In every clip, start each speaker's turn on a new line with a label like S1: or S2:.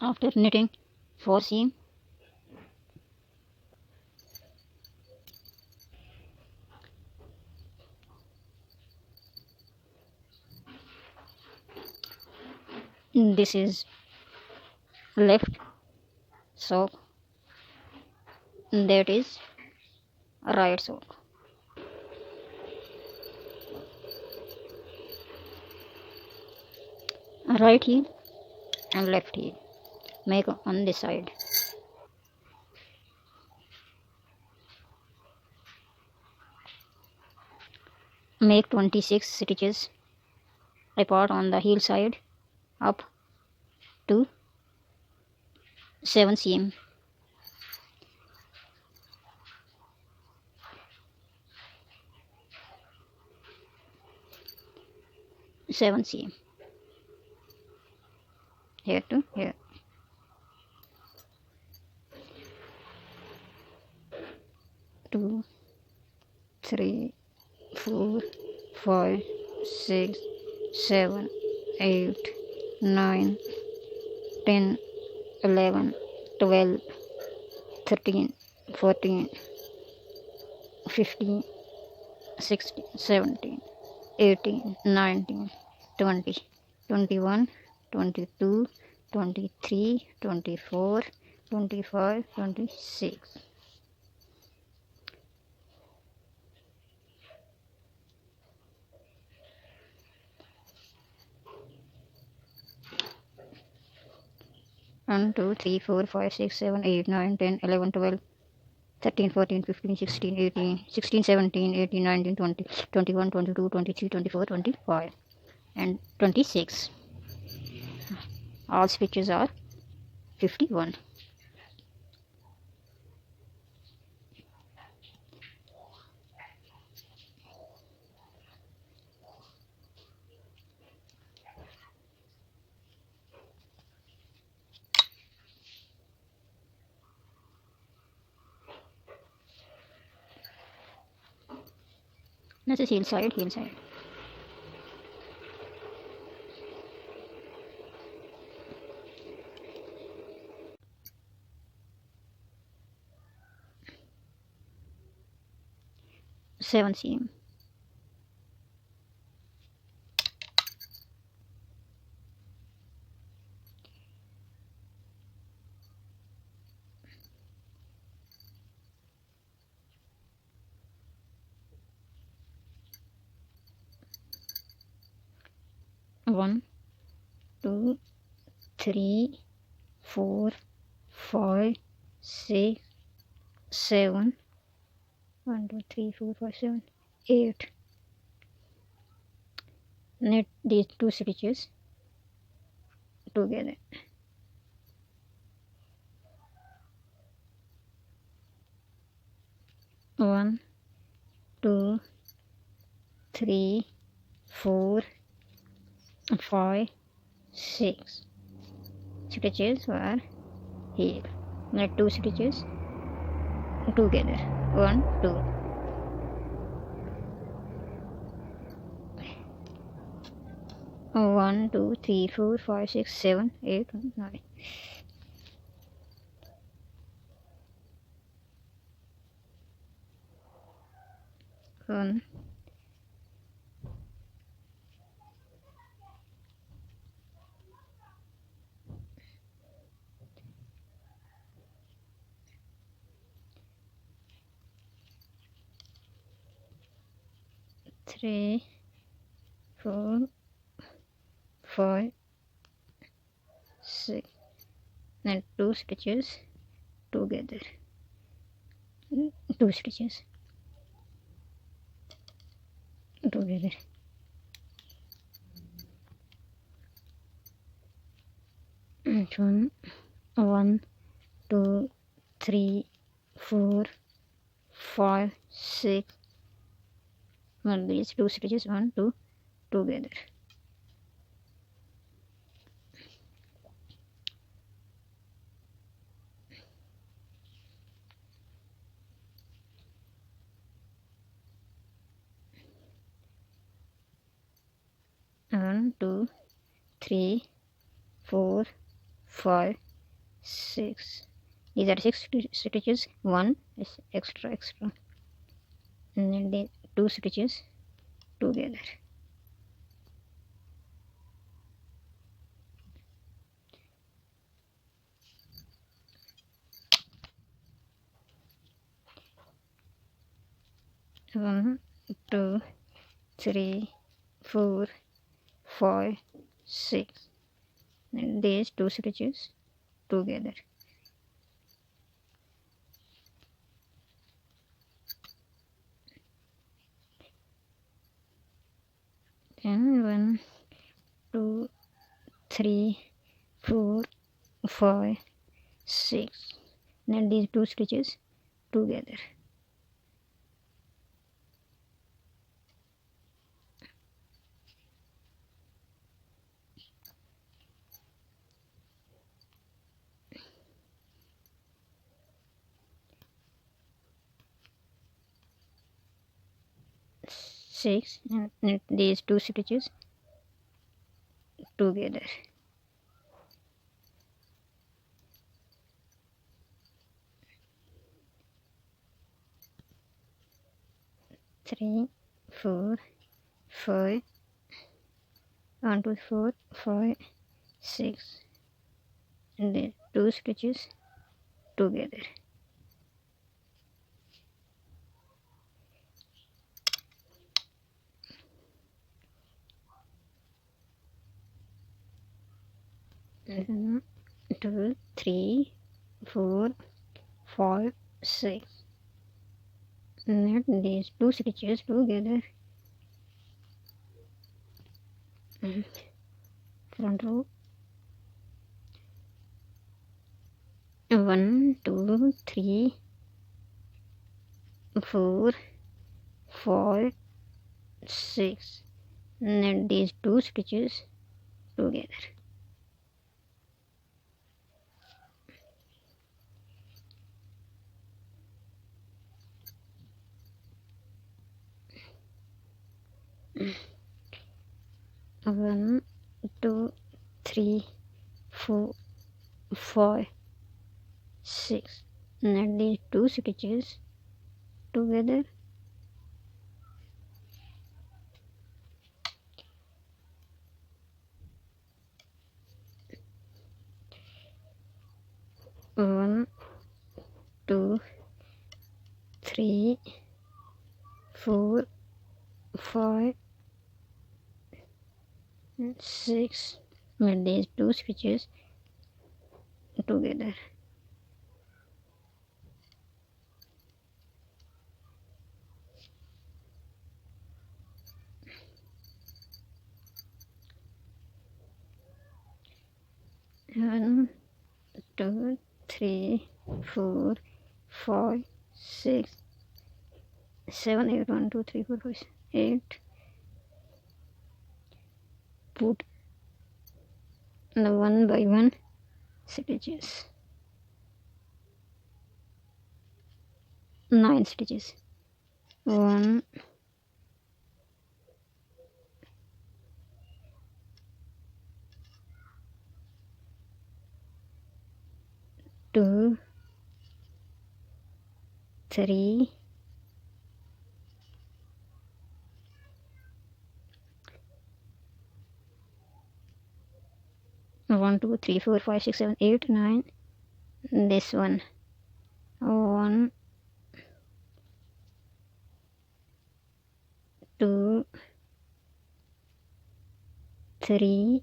S1: After knitting 4 seam, this is left sock, that is right sock. Right heel and left heel make on this side. Make 26 stitches apart on the heel side up to 7 seam. Seven seam here to here. 2, 3, 4, 5, 6, 7, 8, 9, 10, 11, 12, 13, 14, 15, 16, 17, 18, 19, 20, 21, 22, 23, 24, 25, 26. One, 2, 3, 4, 5, 6, 7, 8, 9, 10, 11, 12, 13, 14, 15, 16, 18, 16, 17, 18, 19, 20, 21, 22, 23, 24, 25, and 26. All stitches are 51. This is heel side, heel side. Seven seam. One, 2, 3, 4, 5, 6, 7. 1, 2, 3, 4, 5, 7, 8. Knit these two stitches together. One, 2, 3, 4, 5, 6 stitches are here. Knit two stitches together. 1, 2. One, 2, 3, 4, 5, 6, 7, 8, 9. One, 3, 4, 5, 6. Then two stitches together. Two stitches together. And one, 2, 3, 4, 5, 6. Well, these two stitches, 1, 2 together. One, 2, 3, 4, 5, 6. These are 6 stitches. 1 is extra, and then the 2 stitches together. One, 2, 3, 4, 5, 6. And these 2 stitches together. And 1, 2, 3, 4, 5, 6. Then these 2 stitches together. Six, and these 2 stitches together. 3, 4, 5, 1, 2, 4, 5, 6, and then 2 stitches together. And 2, 3, 4, 5, 6, and then these 2 stitches together. And front row. 1, 2, 3, 4, 5, 6, and then these 2 stitches together. One, 2, 3, 4, 5, 6, and then these 2 stitches together. One, 2, 3, 4, 5, 6, and these 2 stitches together. One, 2, 3, 4, 5, 6, 7, 8. 1, 2, 3, 4, 5, 8. Put the 1 by 1 stitches. 9 stitches. 1, 2, 3, 1, 2, 3, 4, 5, 6, 7, 8, 9. This one. 1, 2, 3,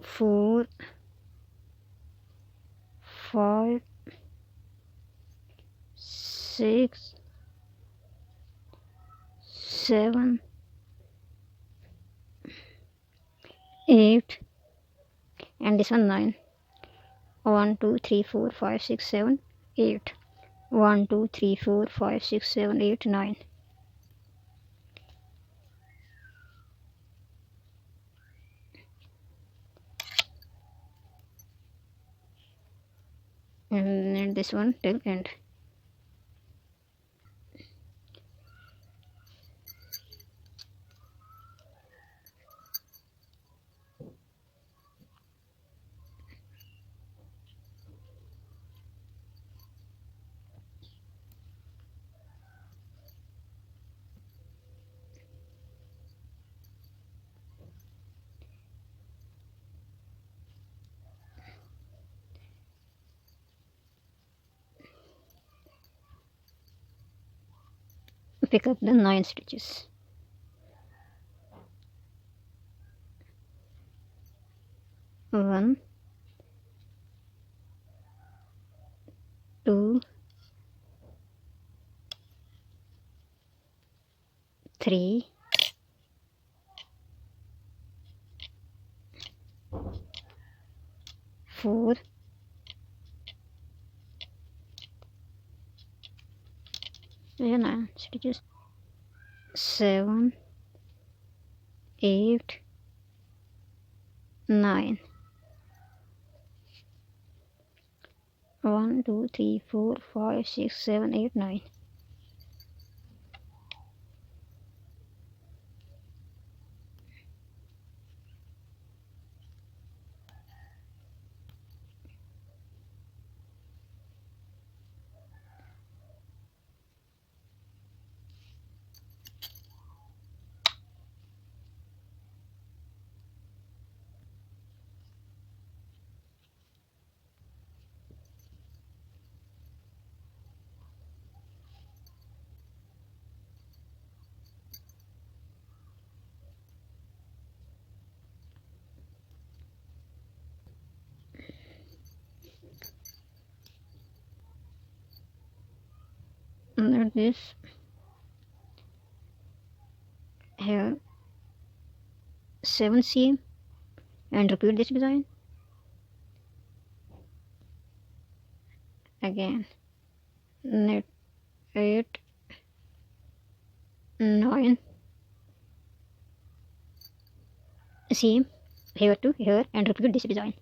S1: 4, 5, 6, 7, 8, and this one 9. 1, 2, 3, 4, 5, 6, 7, 8. 1, 2, 3, 4, 5, 6, 7, 8, 9. And then this one till end. pick up the 9 stitches. 1, 2, 3, 4, 9 stitches, 7, 8, 9. 1, 2, 3, 4, 5, 6, 7, 8, 9. Under this, here 7 seam and repeat this design again. Knit 8, 9 seam here to here and repeat this design.